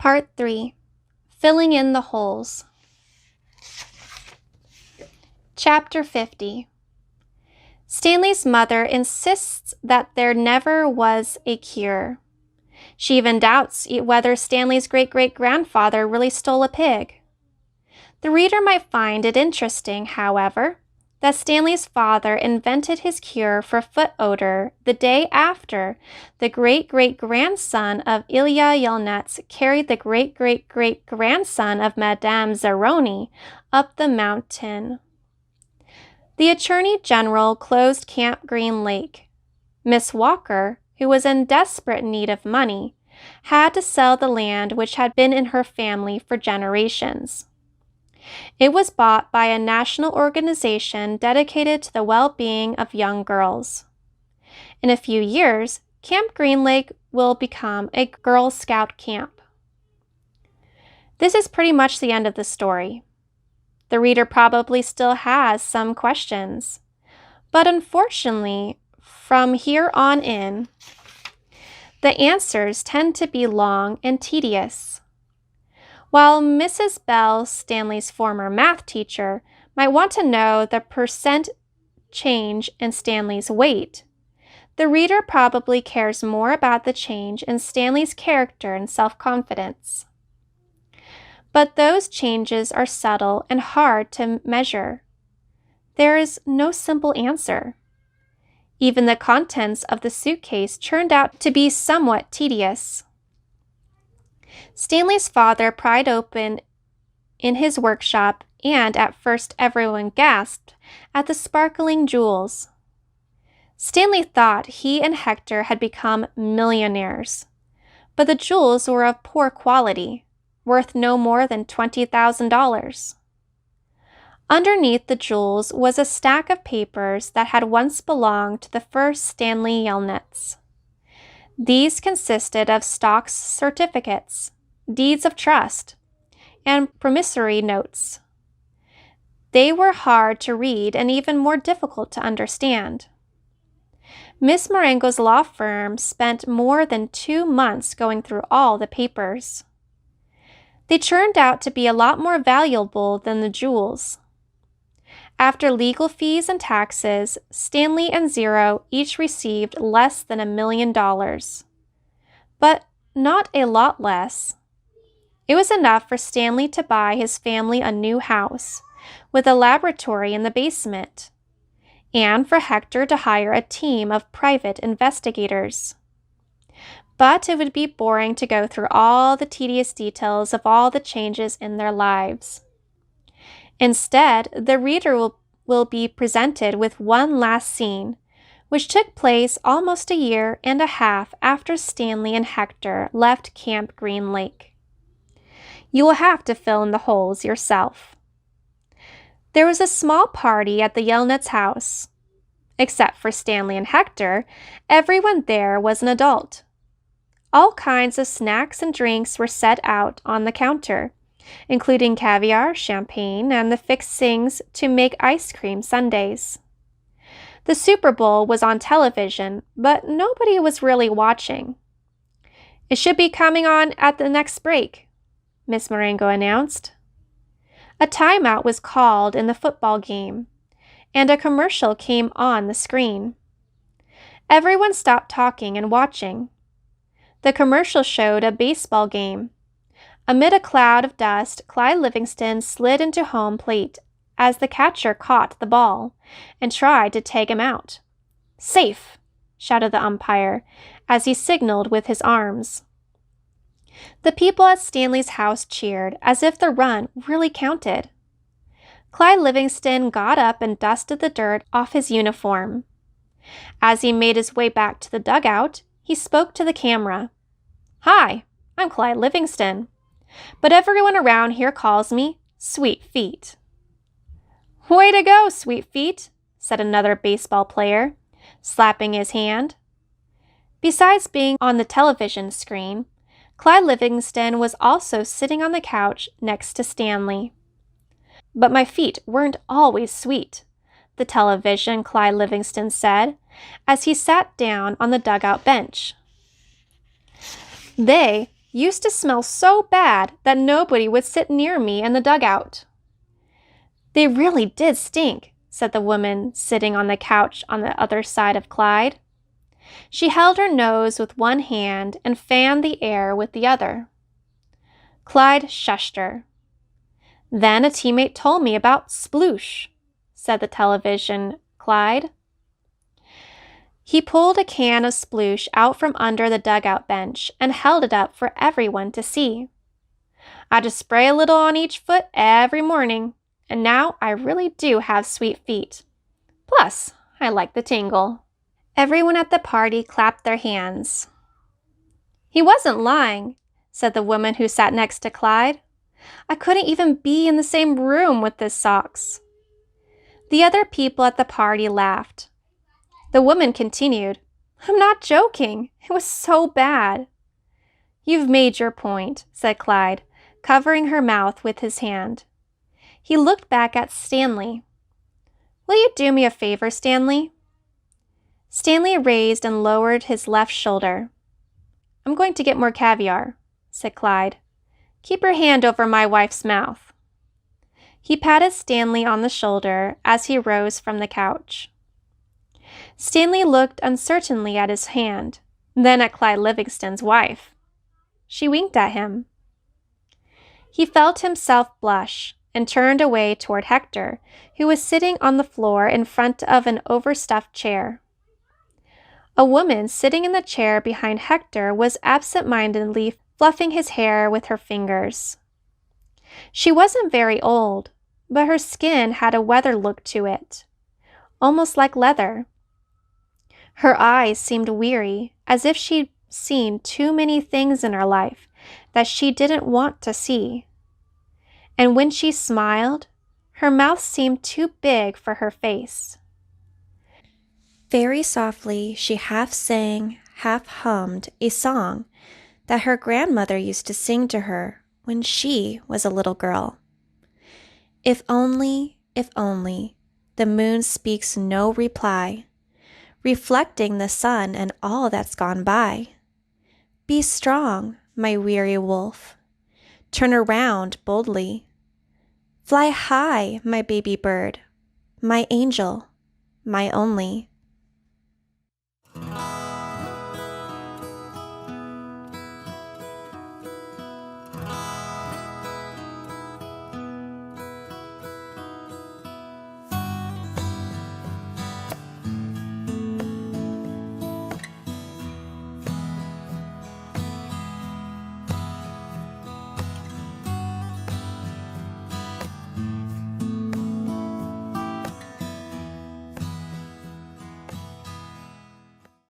Part 3. Filling in the Holes. Chapter 50. Stanley's mother insists that there never was a cure. She even doubts whether Stanley's great-great-grandfather really stole a pig. The reader might find it interesting, however, that Stanley's father invented his cure for foot odor the day after the great-great-grandson of Ilya Yelnats carried the great-great-great-grandson of Madame Zeroni up the mountain. The Attorney General closed Camp Green Lake. Miss Walker, who was in desperate need of money, had to sell the land which had been in her family for generations. It was bought by a national organization dedicated to the well-being of young girls. In a few years, Camp Green Lake will become a Girl Scout camp. This is pretty much the end of the story. The reader probably still has some questions, but unfortunately, from here on in, the answers tend to be long and tedious. While Mrs. Bell, Stanley's former math teacher, might want to know the percent change in Stanley's weight, the reader probably cares more about the change in Stanley's character and self-confidence. But those changes are subtle and hard to measure. There is no simple answer. Even the contents of the suitcase turned out to be somewhat tedious. Stanley's father pried open in his workshop, and at first everyone gasped at the sparkling jewels. Stanley thought he and Hector had become millionaires, but the jewels were of poor quality, worth no more than $20,000. Underneath the jewels was a stack of papers that had once belonged to the first Stanley Yelnats. These consisted of stock certificates, deeds of trust, and promissory notes. They were hard to read and even more difficult to understand. Miss Marengo's law firm spent more than 2 months going through all the papers. They turned out to be a lot more valuable than the jewels. After legal fees and taxes, Stanley and Zero each received less than $1 million. But not a lot less. It was enough for Stanley to buy his family a new house, with a laboratory in the basement, and for Hector to hire a team of private investigators. But it would be boring to go through all the tedious details of all the changes in their lives. Instead, the reader will be presented with one last scene, which took place almost a year and a half after Stanley and Hector left Camp Green Lake. You will have to fill in the holes yourself. There was a small party at the Yelnats' house. Except for Stanley and Hector, everyone there was an adult. All kinds of snacks and drinks were set out on the counter, including caviar, champagne, and the fixings to make ice cream sundaes. The Super Bowl was on television, but nobody was really watching. "It should be coming on at the next break," Miss Marengo announced. A timeout was called in the football game, and a commercial came on the screen. Everyone stopped talking and watching. The commercial showed a baseball game. Amid a cloud of dust, Clyde Livingston slid into home plate as the catcher caught the ball and tried to tag him out. "Safe!" shouted the umpire as he signaled with his arms. The people at Stanley's house cheered as if the run really counted. Clyde Livingston got up and dusted the dirt off his uniform. As he made his way back to the dugout, he spoke to the camera. "Hi, I'm Clyde Livingston, but everyone around here calls me Sweet Feet." "Way to go, Sweet Feet," said another baseball player, slapping his hand. Besides being on the television screen, Clyde Livingston was also sitting on the couch next to Stanley. "But my feet weren't always sweet," the television Clyde Livingston said, as he sat down on the dugout bench. "They used to smell so bad that nobody would sit near me in the dugout." "They really did stink," said the woman sitting on the couch on the other side of Clyde. She held her nose with one hand and fanned the air with the other. Clyde shushed her. "Then a teammate told me about sploosh," said the television Clyde. He pulled a can of sploosh out from under the dugout bench and held it up for everyone to see. "I just spray a little on each foot every morning, and now I really do have sweet feet. Plus, I like the tingle." Everyone at the party clapped their hands. "He wasn't lying," said the woman who sat next to Clyde. "I couldn't even be in the same room with his socks." The other people at the party laughed. The woman continued, "I'm not joking. It was so bad." "You've made your point," said Clyde, covering her mouth with his hand. He looked back at Stanley. "Will you do me a favor, Stanley?" Stanley raised and lowered his left shoulder. "I'm going to get more caviar," said Clyde. "Keep your hand over my wife's mouth." He patted Stanley on the shoulder as he rose from the couch. Stanley looked uncertainly at his hand, then at Clyde Livingston's wife. She winked at him. He felt himself blush and turned away toward Hector, who was sitting on the floor in front of an overstuffed chair. A woman sitting in the chair behind Hector was absent-mindedly fluffing his hair with her fingers. She wasn't very old, but her skin had a weathered look to it, almost like leather. Her eyes seemed weary, as if she'd seen too many things in her life that she didn't want to see. And when she smiled, her mouth seemed too big for her face. Very softly, she half sang, half hummed a song that her grandmother used to sing to her when she was a little girl. If only, the moon speaks no reply, reflecting the sun and all that's gone by. Be strong, my weary wolf. Turn around boldly. Fly high, my baby bird, my angel, my only.